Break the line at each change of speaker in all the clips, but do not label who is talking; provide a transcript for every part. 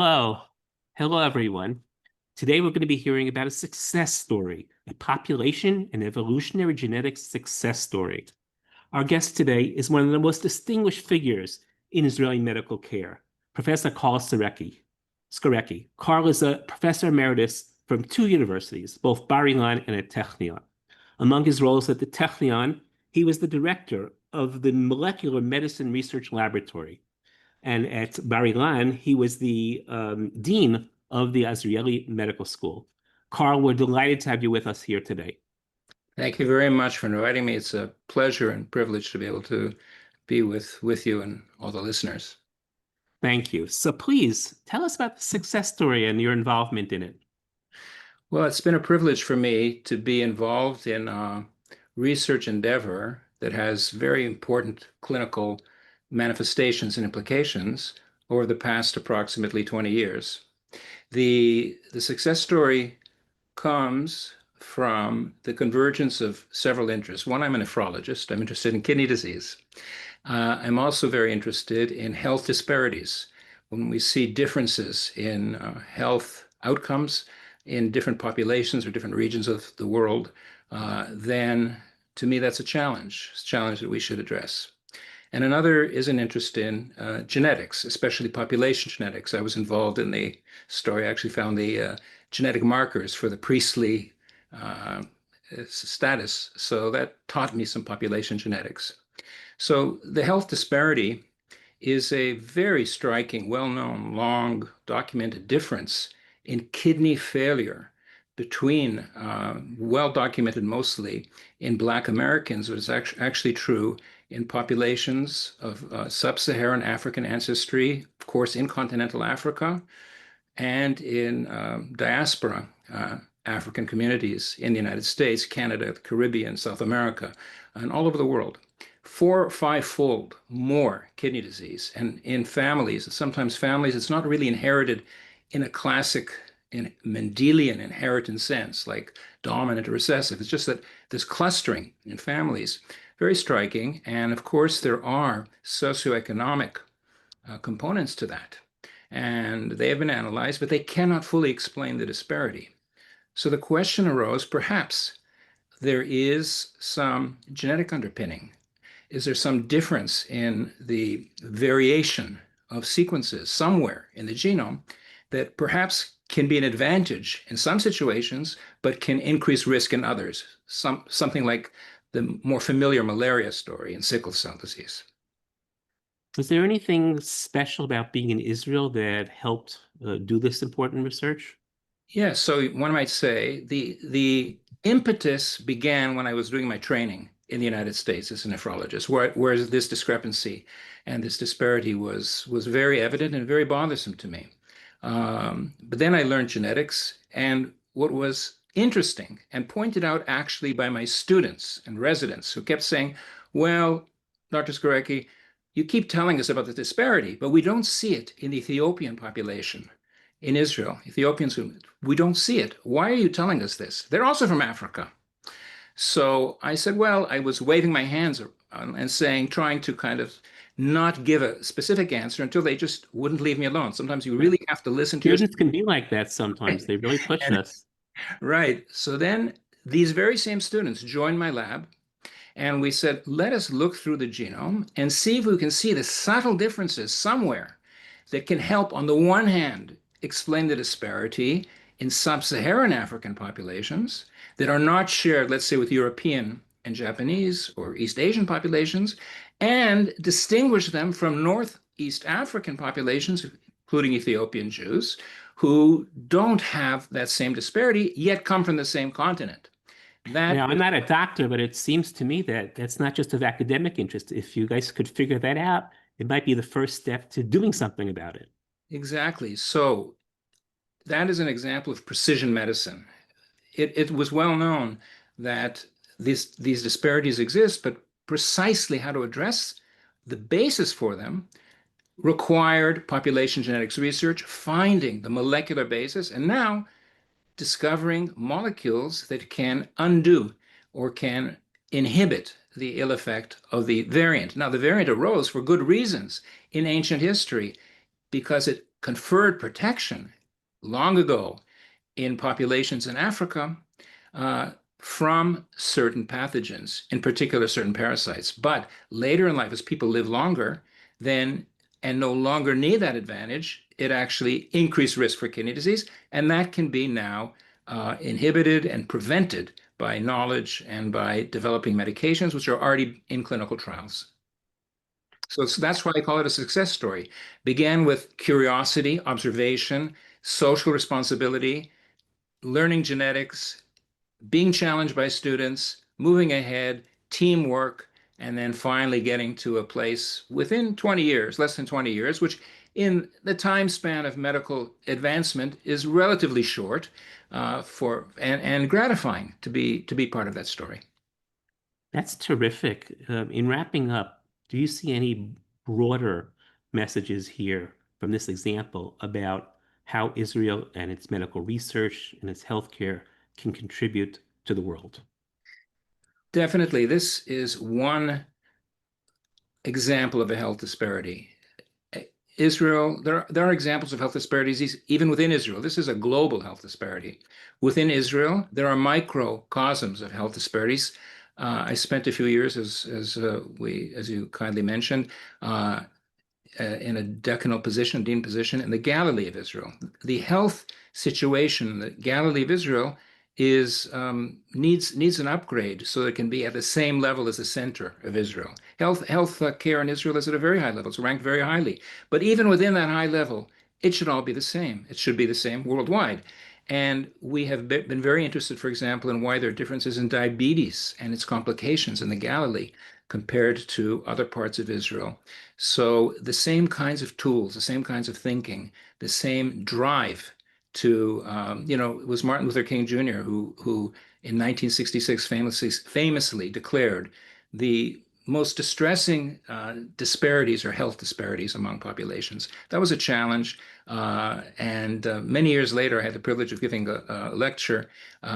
Hello. Hello, everyone. Today, we're going to be hearing about a success story, a population and evolutionary genetics success story. Our guest today is one of the most distinguished figures in Israeli medical care, Professor Karl Skorecki. Karl is a professor emeritus from two universities, both Bar Ilan and at Technion. Among his roles at the Technion, he was the director of the Molecular Medicine Research Laboratory, and at Bar Ilan, he was the dean of the Israeli Medical School. Karl, we're delighted to have you with us here today.
Thank you very much for inviting me. It's a pleasure and privilege to be able to be with you and all the listeners.
Thank you. So please tell us about the success story and your involvement in it.
Well, it's been a privilege for me to be involved in a research endeavor that has very important clinical manifestations and implications over the past approximately 20 years. The success story comes from the convergence of several interests. One, I'm a nephrologist. I'm interested in kidney disease. I'm also very interested in health disparities. When we see differences in health outcomes in different populations or different regions of the world, then to me that's a challenge. It's a challenge that we should address. And another is an interest in genetics, especially population genetics. I was involved in the story. I actually found the genetic markers for the Priestley status. So that taught me some population genetics. So the health disparity is a very striking, well-known, long documented difference in kidney failure between, well-documented mostly in Black Americans, but it's actually true in populations of sub-Saharan African ancestry, of course, in continental Africa, and in diaspora African communities in the United States, Canada, the Caribbean, South America, and all over the world. 4 or 5-fold more kidney disease. And in families, sometimes families, it's not really inherited in a classic in Mendelian inheritance sense, like dominant or recessive. It's just that this clustering in families, very striking. And of course, there are socioeconomic components to that. And they have been analyzed, but they cannot fully explain the disparity. So the question arose, perhaps there is some genetic underpinning. Is there some difference in the variation of sequences somewhere in the genome that perhaps can be an advantage in some situations, but can increase risk in others? Something like the more familiar malaria story in sickle cell disease.
Was there anything special about being in Israel that helped do this important research?
Yeah, so one might say the impetus began when I was doing my training in the United States as a nephrologist, where this discrepancy and this disparity was very evident and very bothersome to me. But then I learned genetics, and what was interesting and pointed out actually by my students and residents who kept saying, well, Dr. Skorecki, you keep telling us about the disparity, but we don't see it in the Ethiopian population in Israel. Ethiopians, we don't see it. Why are you telling us this? They're also from Africa. So I said, well, I was waving my hands and saying, trying to kind of not give a specific answer until they just wouldn't leave me alone. Sometimes you really have to listen to your
Students can be like that sometimes. They really push
and,
us.
right. So then these very same students joined my lab, and we said, let us look through the genome and see if we can see the subtle differences somewhere that can help, on the one hand, explain the disparity in sub-Saharan African populations that are not shared, let's say, with European and Japanese or East Asian populations, and distinguish them from Northeast African populations, including Ethiopian Jews, who don't have that same disparity, yet come from the same continent.
Now,
That
I'm not a doctor, but it seems to me that that's not just of academic interest. If you guys could figure that out, it might be the first step to doing something about it.
exactly. So that is an example of precision medicine. It was well known that these disparities exist, but precisely how to address the basis for them required population genetics research, finding the molecular basis, and now discovering molecules that can undo or can inhibit the ill effect of the variant. Now, the variant arose for good reasons in ancient history because it conferred protection long ago in populations in Africa from certain pathogens, in particular certain parasites. But later in life, as people live longer, then and no longer need that advantage, it actually increased risk for kidney disease, and that can be now inhibited and prevented by knowledge and by developing medications, which are already in clinical trials. So that's why I call it a success story. Began with curiosity, observation, social responsibility, learning genetics, being challenged by students, moving ahead, teamwork, and then finally getting to a place within 20 years, less than 20 years, which in the time span of medical advancement is relatively short and gratifying to be part of that story.
That's terrific. In wrapping up, do you see any broader messages here from this example about how Israel and its medical research and its healthcare can contribute to the world?
Definitely, this is one example of a health disparity. Israel, there are examples of health disparities even within Israel. This is a global health disparity. Within Israel, there are microcosms of health disparities. I spent a few years, as you kindly mentioned, in a decanal position, dean position in the Galilee of Israel. The health situation in the Galilee of Israel needs an upgrade so it can be at the same level as the center of Israel. Health care in Israel is at a very high level. It's ranked very highly. But even within that high level, it should all be the same. It should be the same worldwide. And we have been very interested, for example, in why there are differences in diabetes and its complications in the Galilee compared to other parts of Israel. So the same kinds of tools, the same kinds of thinking, the same drive to, it was Martin Luther King Jr. who in 1966 famously declared the most distressing disparities are health disparities among populations. That was a challenge. And many years later, I had the privilege of giving a lecture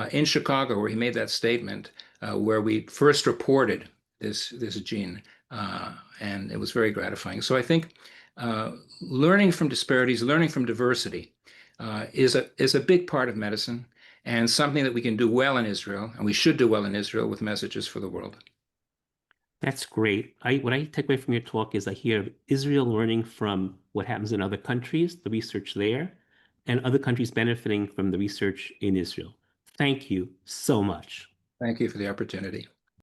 in Chicago where he made that statement, where we first reported this gene. And it was very gratifying. So I think learning from disparities, learning from diversity is a big part of medicine and something that we can do well in Israel, and we should do well in Israel with messages for the world.
That's great. What I take away from your talk is I hear Israel learning from what happens in other countries, the research there, and other countries benefiting from the research in Israel. Thank you so much.
Thank you for the opportunity.